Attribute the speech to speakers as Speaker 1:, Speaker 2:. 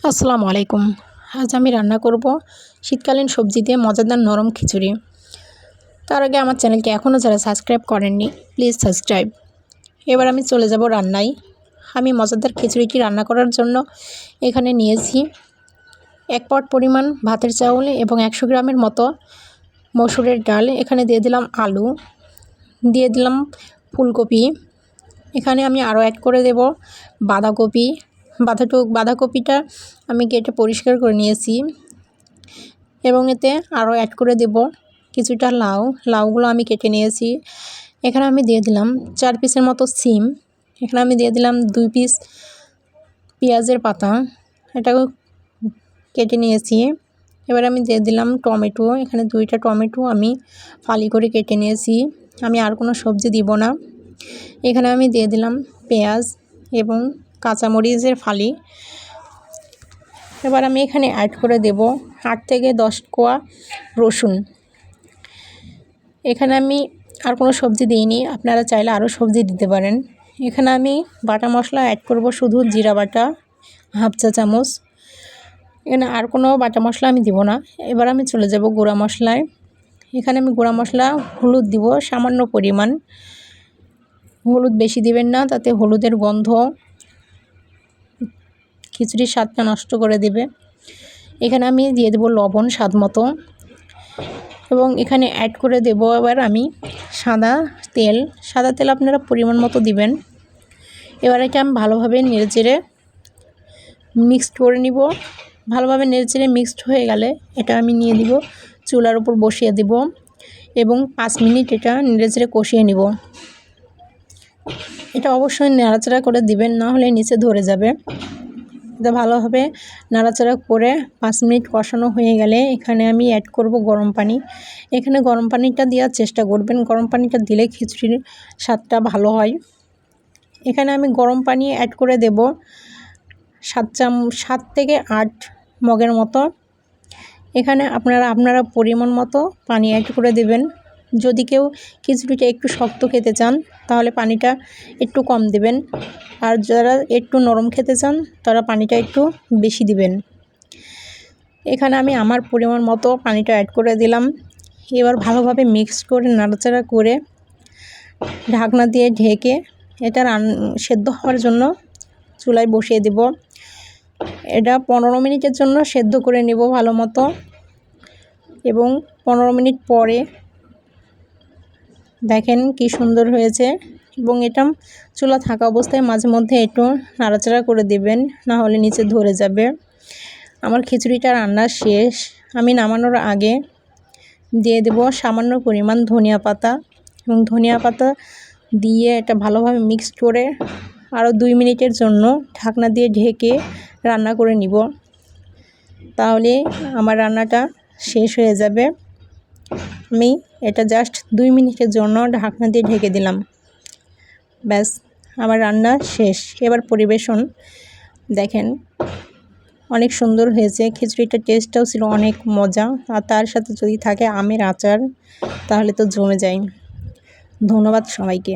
Speaker 1: আসসালামু আলাইকুম। আজ আমি রান্না করব শীতকালীন সবজি দিয়ে মজাদার নরম খিচুড়ি। তার আগে আমার চ্যানেলকে এখনও যারা সাবস্ক্রাইব করেননি প্লিজ সাবস্ক্রাইব। এবার আমি চলে যাব রান্নায়। আমি মজাদার খিচুড়িটি রান্না করার জন্য এখানে নিয়েছি 1 পট পরিমাণ ভাতের চাউল এবং 100 গ্রামের মতো মসুরের ডাল। এখানে দিয়ে দিলাম আলু, দিয়ে দিলাম ফুলকপি। এখানে আমি আরও অ্যাড করে দেব বাঁধাকপি। বাঁধাকপিটা আমি কেটে পরিষ্কার করে নিয়েছি এবং এতে আরও অ্যাড করে দেব কিছুটা লাউগুলো আমি কেটে নিয়েছি। এখানে আমি দিয়ে দিলাম 4 পিসের মতো সিম। এখানে আমি দিয়ে দিলাম 2 পিস পেঁয়াজের পাতা, এটাও কেটে নিয়েছি। এবার আমি দিয়ে দিলাম টমেটো। এখানে 2টা টমেটো আমি ফালি করে কেটে নিয়েছি। আমি আর কোনো সবজি দিব না। এখানে আমি দিয়ে দিলাম পেঁয়াজ এবং কাঁচামরিচের ফালি। এবার আমি এখানে অ্যাড করে দেব 8 থেকে 10 কোয়া রসুন। এখানে আমি আর কোনো সবজি দিইনি, আপনারা চাইলে আরও সবজি দিতে পারেন। এখানে আমি বাটা মশলা অ্যাড করব, শুধু জিরা বাটা হাফ চা চামচ। এখানে আর কোনো বাটা মশলা আমি দিব না। এবার আমি চলে যাব গুঁড়া মশলায়। এখানে আমি গুঁড়া মশলা হলুদ দিব সামান্য পরিমাণ। হলুদ বেশি দিবেন না, তাতে হলুদের গন্ধ খিচুড়ির স্বাদটা নষ্ট করে দেবে। এখানে আমি দিয়ে দেব লবণ স্বাদ মতো এবং এখানে অ্যাড করে দেব এবার আমি সাদা তেল আপনারা পরিমাণ মতো দিবেন। এবার এটা আমি ভালোভাবে নেড়েচেড়ে মিক্সড করে নিব। ভালোভাবে নেড়েচেড়ে মিক্সড হয়ে গেলে এটা আমি নিয়ে দিব চুলার উপর বসিয়ে দেব এবং 5 মিনিট এটা নেড়েচেড়ে কষিয়ে নিব। এটা অবশ্যই নাড়াচাড়া করে দিবেন, না হলে নিচে ধরে যাবে। এটা ভালোভাবে নাড়াচাড়া করে 5 মিনিট কষানো হয়ে গেলে এখানে আমি অ্যাড করব গরম পানি। এখানে গরম পানিটা দেওয়ার চেষ্টা করবেন, গরম পানিটা দিলে খিচুড়ির স্বাদটা ভালো হয়। এখানে আমি গরম পানি অ্যাড করে দেব 7 থেকে 8 মগের মতো। এখানে আপনারা পরিমাণ মতো পানি অ্যাড করে দেবেন। যদি কেউ খিচুড়িটা একটু শক্ত খেতে চান তাহলে পানিটা একটু কম দেবেন, আর যারা একটু নরম খেতে চান তারা পানিটা একটু বেশি দিবেন। এখানে আমি আমার পরিমাণ মতো পানিটা অ্যাড করে দিলাম। এবার ভালোভাবে মিক্স করে নাড়াচাড়া করে ঢাকনা দিয়ে ঢেকে এটা সেদ্ধ হওয়ার জন্য চুলায় বসিয়ে দেব। এটা 15 মিনিটের জন্য সেদ্ধ করে নেব ভালো মতো এবং 15 মিনিট পরে দেখেন কি সুন্দর হয়েছে। এবং এটা চুলা থাকা অবস্থায় মাঝে মধ্যে একটু নাড়াচাড়া করে দেবেন, না হলে নিচে ধরে যাবে। আমার খিচুড়িটা রান্না শেষ। আমি নামানোর আগে দিয়ে দেব সামান্য পরিমাণ ধনিয়া পাতা এবং ধনিয়া পাতা দিয়ে এটা ভালোভাবে মিক্সড করে আরও 2 মিনিটের জন্য ঢাকনা দিয়ে ঢেকে রান্না করে নিব। তাহলে আমার রান্নাটা শেষ হয়ে যাবে। আমি এটা জাস্ট 2 মিনিটের জন্য ঢাকনা দিয়ে ঢেকে দিলাম, ব্যাস আমার রান্না শেষ। এবার পরিবেশন দেখেন অনেক সুন্দর হয়েছে। খিচুড়িটার টেস্টটাও ছিল অনেক মজা, আর তার সাথে যদি থাকে আমের আচার তাহলে তো জমে যায়। ধন্যবাদ সবাইকে।